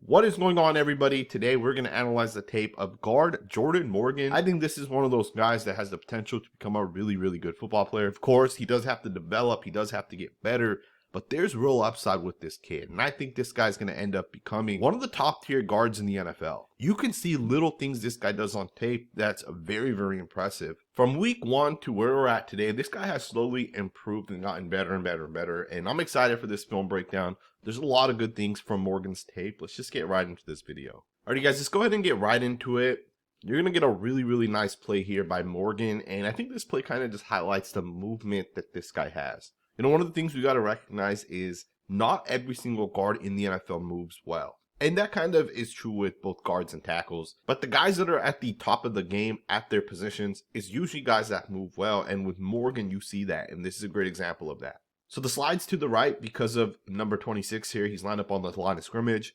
What is going on, everybody? Today we're going to analyze the tape of guard Jordan Morgan. I think this is one of those guys that has the potential to become a really good football player. Of course, he does have to develop, he does have to get better, but there's real upside with this kid. And I think this guy's going to end up becoming one of the top tier guards in the NFL. You can see little things this guy does on tape that's very impressive. From week 1 to where we're at today, this guy has slowly improved and gotten better and better. And I'm excited for this film breakdown. There's a lot of good things from Morgan's tape. Let's just get right into this video. Alrighty guys, let's go ahead and get right into it. You're going to get a really nice play here by Morgan. And I think this play kind of just highlights the movement that this guy has. You know, one of the things we got to recognize is not every single guard in the NFL moves well. And that kind of is true with both guards and tackles. But the guys that are at the top of the game at their positions is usually guys that move well. And with Morgan, you see that. And this is a great example of that. So the slide's to the right because of number 26 here. He's lined up on the line of scrimmage.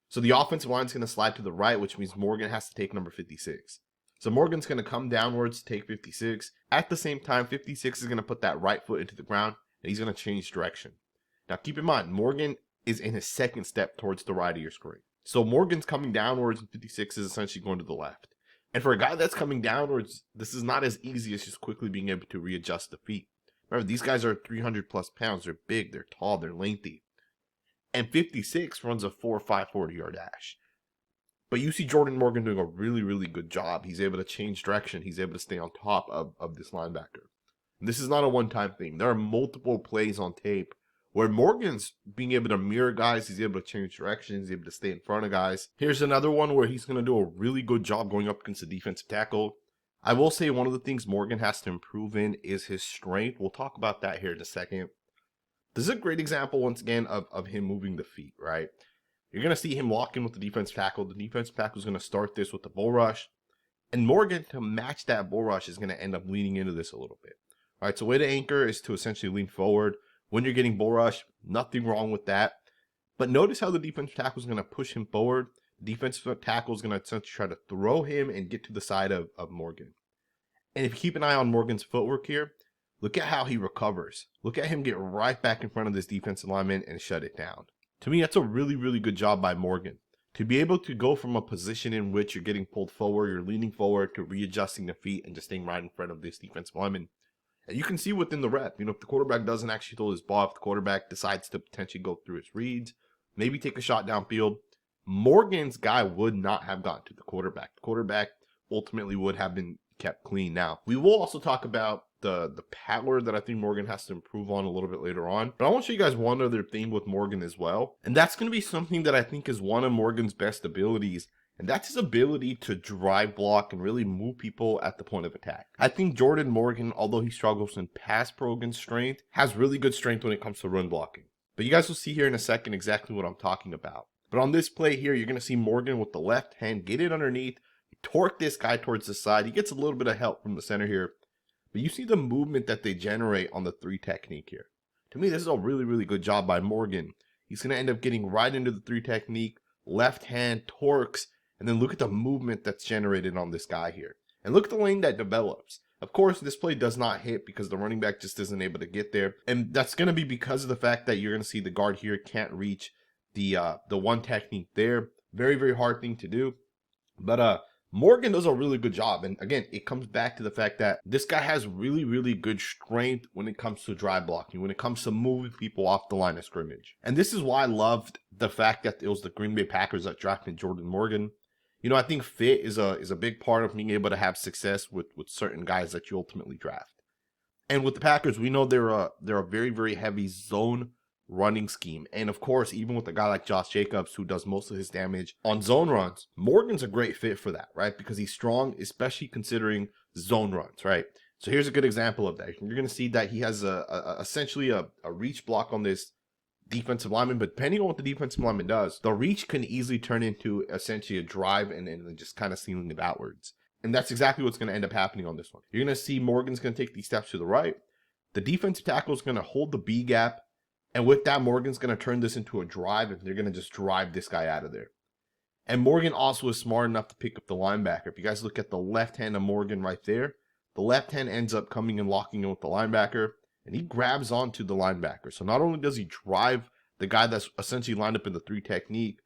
So the offensive line is going to slide to the right, which means Morgan has to take number 56. So Morgan's going to come downwards to take 56. At the same time, 56 is going to put that right foot into the ground, and he's going to change direction. Now keep in mind, Morgan is in his second step towards the right of your screen. So Morgan's coming downwards, and 56 is essentially going to the left. And for a guy that's coming downwards, this is not as easy as just quickly being able to readjust the feet. Remember, these guys are 300 plus pounds. They're big, they're tall, they're lengthy. And 56 runs a 4.5 40-yard dash. But you see Jordan Morgan doing a really good job. He's able to change direction. He's able to stay on top of this linebacker. And this is not a one-time thing. There are multiple plays on tape where Morgan's being able to mirror guys. He's able to change direction. He's able to stay in front of guys. Here's another one where he's going to do a really good job going up against the defensive tackle. I will say one of the things Morgan has to improve in is his strength. We'll talk about that here in a second. This is a great example, once again, of him moving the feet, right? You're going to see him lock in with the defensive tackle. The defensive tackle is going to start this with the bull rush. And Morgan, to match that bull rush, is going to end up leaning into this a little bit. All right, so way to anchor is to essentially lean forward. When you're getting bull rush, nothing wrong with that. But notice how the defensive tackle is going to push him forward. Defensive tackle is going to essentially try to throw him and get to the side of Morgan. And if you keep an eye on Morgan's footwork here, look at how he recovers. Look at him get right back in front of this defensive lineman and shut it down. To me, that's a really good job by Morgan. To be able to go from a position in which you're getting pulled forward, you're leaning forward, to readjusting the feet and just staying right in front of this defensive lineman. And you can see within the rep, if the quarterback doesn't actually throw his ball, if the quarterback decides to potentially go through his reads, maybe take a shot downfield, Morgan's guy would not have gotten to the quarterback. The quarterback ultimately would have been kept clean. Now, we will also talk about the power that I think Morgan has to improve on a little bit later on. But I want to show you guys one other thing with Morgan as well. And that's going to be something that I think is one of Morgan's best abilities. And that's his ability to drive block and really move people at the point of attack. I think Jordan Morgan, although he struggles in pass pro against strength, has really good strength when it comes to run blocking. But you guys will see here in a second exactly what I'm talking about. But on this play here, you're going to see Morgan with the left hand get it underneath, torque this guy towards the side. He gets a little bit of help from the center here. But you see the movement that they generate on the 3 technique here. To me, this is a really good job by Morgan. He's going to end up getting right into the 3 technique, left hand, torques, and then look at the movement that's generated on this guy here. And look at the lane that develops. Of course, this play does not hit because the running back just isn't able to get there. And that's going to be because of the fact that you're going to see the guard here can't reach the 1 technique there. Very hard thing to do. But Morgan does a really good job. And again, it comes back to the fact that this guy has really good strength when it comes to drive blocking, when it comes to moving people off the line of scrimmage. And this is why I loved the fact that it was the Green Bay Packers that drafted Jordan Morgan. I think fit is a big part of being able to have success with certain guys that you ultimately draft. And with the Packers, we know they're a very heavy zone running scheme. And of course, even with a guy like Josh Jacobs, who does most of his damage on zone runs, Morgan's a great fit for that, right? Because he's strong, especially considering zone runs, right? So here's a good example of that. You're going to see that he has essentially a reach block on this defensive lineman, but depending on what the defensive lineman does, the reach can easily turn into essentially a drive and just kind of sealing it outwards. And that's exactly what's going to end up happening on this one. You're going to see Morgan's going to take these steps to the right. The defensive tackle is going to hold the B gap. And with that, Morgan's going to turn this into a drive, and they're going to just drive this guy out of there. And Morgan also is smart enough to pick up the linebacker. If you guys look at the left hand of Morgan right there, the left hand ends up coming and locking in with the linebacker, and he grabs onto the linebacker. So not only does he drive the guy that's essentially lined up in the 3 technique,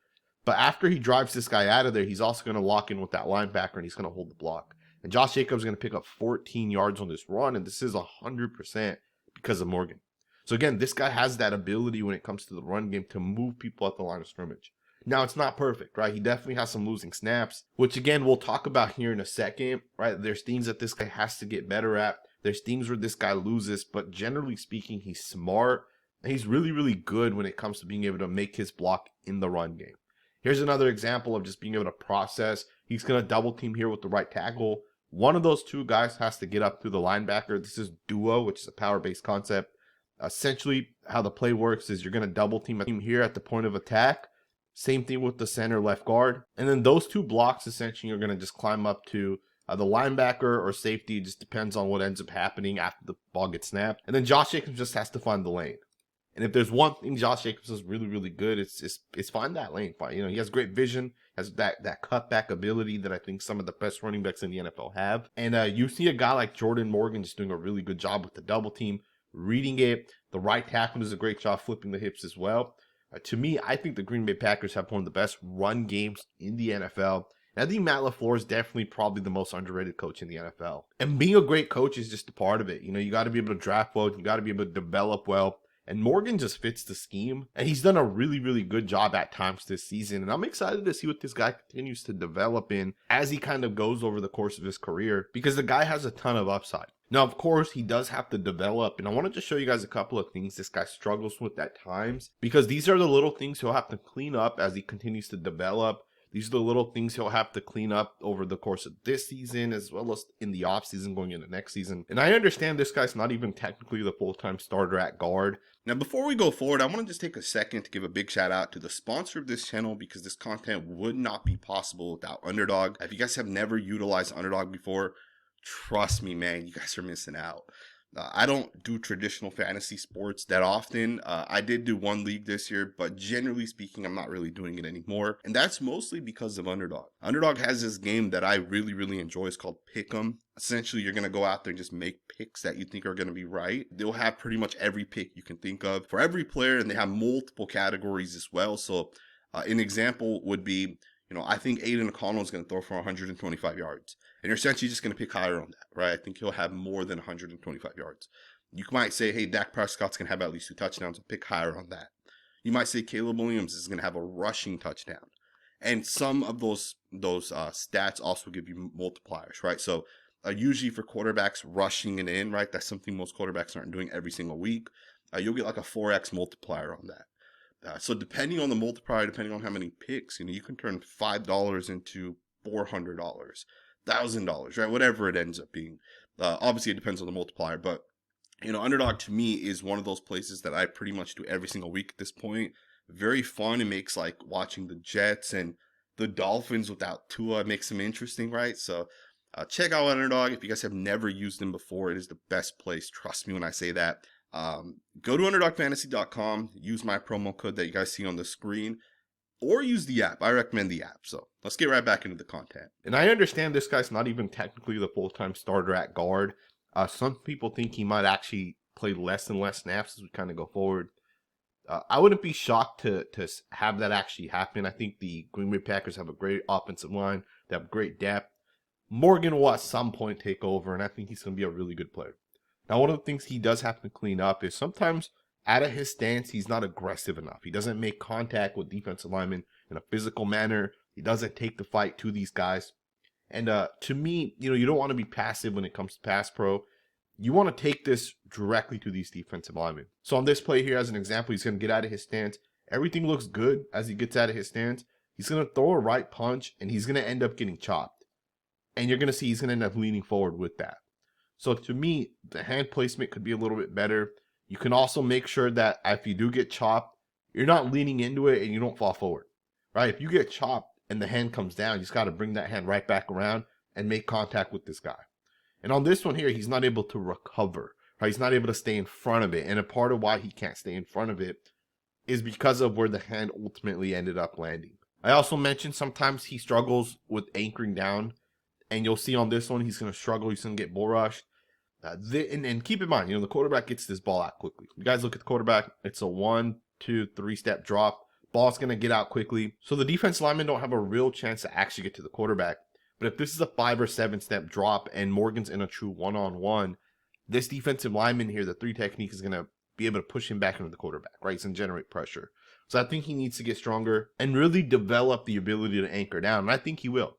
But after he drives this guy out of there, he's also going to lock in with that linebacker and he's going to hold the block. And Josh Jacobs is going to pick up 14 yards on this run, and this is 100% because of Morgan. So again, this guy has that ability when it comes to the run game to move people at the line of scrimmage. Now, it's not perfect, right? He definitely has some losing snaps, which again, we'll talk about here in a second, right? There's things that this guy has to get better at. There's things where this guy loses, but generally speaking, he's smart. And he's really, really good when it comes to being able to make his block in the run game. Here's another example of just being able to process. He's going to double team here with the right tackle. One of those two guys has to get up through the linebacker. This is duo, which is a power-based concept. Essentially, how the play works is you're going to double team a team here at the point of attack. Same thing with the center left guard. And then those two blocks, essentially, you're going to just climb up to the linebacker or safety. It just depends on what ends up happening after the ball gets snapped. And then Josh Jacobs just has to find the lane. And if there's one thing Josh Jacobs is really, really good, it's find that lane. He has great vision, has that cutback ability that I think some of the best running backs in the NFL have. And you see a guy like Jordan Morgan just doing a really good job with the double team, reading it. The right tackle does a great job flipping the hips as well. To me, I think the Green Bay Packers have one of the best run games in the NFL. And I think Matt LaFleur is definitely probably the most underrated coach in the NFL. And being a great coach is just a part of it. You got to be able to draft well. You got to be able to develop well. And Morgan just fits the scheme. And he's done a really, really good job at times this season. And I'm excited to see what this guy continues to develop in as he kind of goes over the course of his career. Because the guy has a ton of upside. Now, of course, he does have to develop. And I wanted to show you guys a couple of things this guy struggles with at times. Because these are the little things he'll have to clean up as he continues to develop. These are the little things he'll have to clean up over the course of this season, as well as in the offseason going into next season. And I understand this guy's not even technically the full-time starter at guard. Now, before we go forward, I want to just take a second to give a big shout out to the sponsor of this channel, because this content would not be possible without Underdog. If you guys have never utilized Underdog before, trust me, man, you guys are missing out. I don't do traditional fantasy sports that often. I did do one league this year, but generally speaking, I'm not really doing it anymore. And that's mostly because of Underdog. Underdog has this game that I really, really enjoy. It's called Pick'em. Essentially, you're going to go out there and just make picks that you think are going to be right. They'll have pretty much every pick you can think of for every player, and they have multiple categories as well. So an example would be, I think Aiden O'Connell is going to throw for 125 yards. And you're essentially just going to pick higher on that, right? I think he'll have more than 125 yards. You might say, hey, Dak Prescott's going to have at least 2 touchdowns. I'll pick higher on that. You might say Caleb Williams is going to have a rushing touchdown. And some of those stats also give you multipliers, right? So usually for quarterbacks rushing and in, right? That's something most quarterbacks aren't doing every single week. You'll get like a 4x multiplier on that. So depending on the multiplier, depending on how many picks, you can turn $5 into $400, $1,000, right? Whatever it ends up being. Obviously, it depends on the multiplier, but Underdog to me is one of those places that I pretty much do every single week at this point. Very fun. It makes like watching the Jets and the Dolphins without Tua. It makes them interesting, right? So check out Underdog. If you guys have never used them before, it is the best place. Trust me when I say that. Go to underdogfantasy.com, use my promo code that you guys see on the screen, or use the app. I recommend the app. So let's get right back into the content. And I understand this guy's not even technically the full-time starter at guard. Some people think he might actually play less and less snaps as we kind of go forward. I wouldn't be shocked to have that actually happen. I think the Green Bay Packers have a great offensive line. They have great depth. Morgan will at some point take over, and I think he's going to be a really good player. Now, one of the things he does have to clean up is sometimes out of his stance, he's not aggressive enough. He doesn't make contact with defensive linemen in a physical manner. He doesn't take the fight to these guys. And to me, you don't want to be passive when it comes to pass pro. You want to take this directly to these defensive linemen. So on this play here, as an example, he's going to get out of his stance. Everything looks good as he gets out of his stance. He's going to throw a right punch, and he's going to end up getting chopped. And you're going to see he's going to end up leaning forward with that. So to me, the hand placement could be a little bit better. You can also make sure that if you do get chopped, you're not leaning into it and you don't fall forward, right? If you get chopped and the hand comes down, you just got to bring that hand right back around and make contact with this guy. And on this one here, he's not able to recover, right? He's not able to stay in front of it. And a part of why he can't stay in front of it is because of where the hand ultimately ended up landing. I also mentioned sometimes he struggles with anchoring down. And you'll see on this one, he's going to struggle. He's going to get bull rushed. And keep in mind, the quarterback gets this ball out quickly. You guys look at the quarterback. It's a 1, 2, 3 step drop. Ball's going to get out quickly. So the defense linemen don't have a real chance to actually get to the quarterback. But if this is a 5 or 7 step drop and Morgan's in a true one-on-one, this defensive lineman here, the 3 technique, is going to be able to push him back into the quarterback, right? He's going to generate pressure. So I think he needs to get stronger and really develop the ability to anchor down. And I think he will.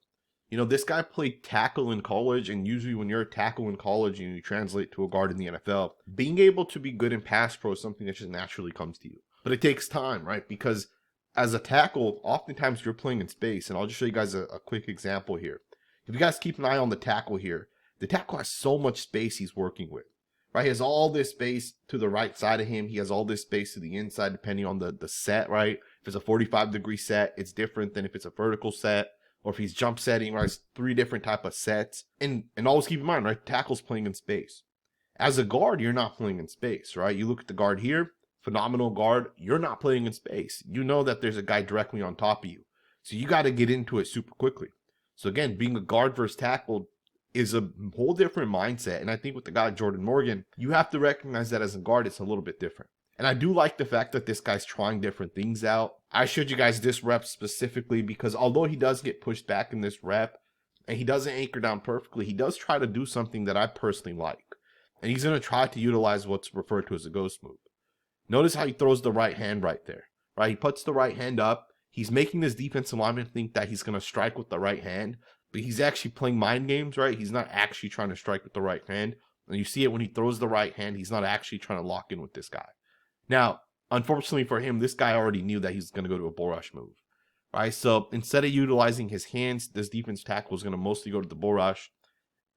You know, this guy played tackle in college, and usually when you're a tackle in college and you translate to a guard in the NFL, being able to be good in pass pro is something that just naturally comes to you. But it takes time, right? Because as a tackle, oftentimes you're playing in space. And I'll just show you guys a quick example here. If you guys keep an eye on the tackle here, the tackle has so much space he's working with, right? He has all this space to the right side of him. He has all this space to the inside, depending on the set, right? If it's a 45-degree set, it's different than if it's a vertical set. Or if he's jump setting, right, it's 3 different type of sets. And always keep in mind, right, tackle's playing in space. As a guard, you're not playing in space, right? You look at the guard here, phenomenal guard, you're not playing in space. You know that there's a guy directly on top of you. So you got to get into it super quickly. So again, being a guard versus tackle is a whole different mindset. And I think with the guy like Jordan Morgan, you have to recognize that as a guard, it's a little bit different. And I do like the fact that this guy's trying different things out. I showed you guys this rep specifically because although he does get pushed back in this rep and he doesn't anchor down perfectly, he does try to do something that I personally like. And he's going to try to utilize what's referred to as a ghost move. Notice how he throws the right hand right there, right? He puts the right hand up. He's making this defensive lineman think that he's going to strike with the right hand, but he's actually playing mind games, right? He's not actually trying to strike with the right hand. And you see it when he throws the right hand, he's not actually trying to lock in with this guy. Now, unfortunately for him, this guy already knew that he's going to go to a bull rush move, right? So instead of utilizing his hands, this defense tackle is going to mostly go to the bull rush.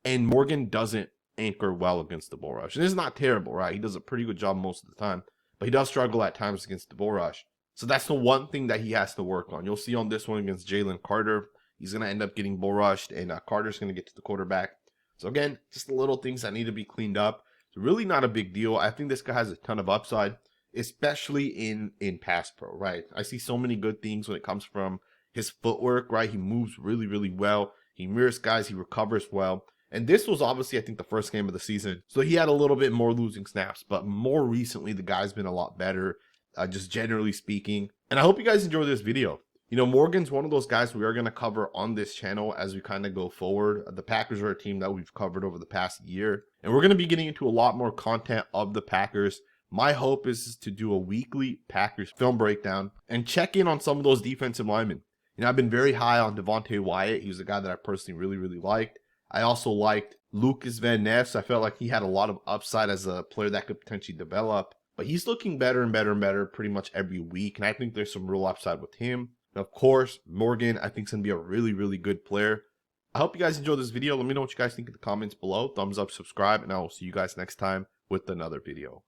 And Morgan doesn't anchor well against the bull rush. And it's not terrible, right? He does a pretty good job most of the time, but he does struggle at times against the bull rush. So that's the one thing that he has to work on. You'll see on this one against Jalen Carter, he's going to end up getting bull rushed, and Carter's going to get to the quarterback. So again, just the little things that need to be cleaned up. It's really not a big deal. I think this guy has a ton of upside, especially in pass pro, right? I see so many good things when it comes from his footwork, right? He moves really, really well. He mirrors guys. He recovers well. And this was obviously, I think, the first game of the season. So he had a little bit more losing snaps. But more recently, the guy's been a lot better, just generally speaking. And I hope you guys enjoy this video. You know, Morgan's one of those guys we are going to cover on this channel as we kind of go forward. The Packers are a team that we've covered over the past year. And we're going to be getting into a lot more content of the Packers. My hope is to do a weekly Packers film breakdown and check in on some of those defensive linemen. You know, I've been very high on Devontae Wyatt. He was a guy that I personally really, really liked. I also liked Lucas Van Ness. I felt like he had a lot of upside as a player that could potentially develop. But he's looking better and better and better pretty much every week. And I think there's some real upside with him. And of course, Morgan, I think, is going to be a really, really good player. I hope you guys enjoyed this video. Let me know what you guys think in the comments below. Thumbs up, subscribe, and I will see you guys next time with another video.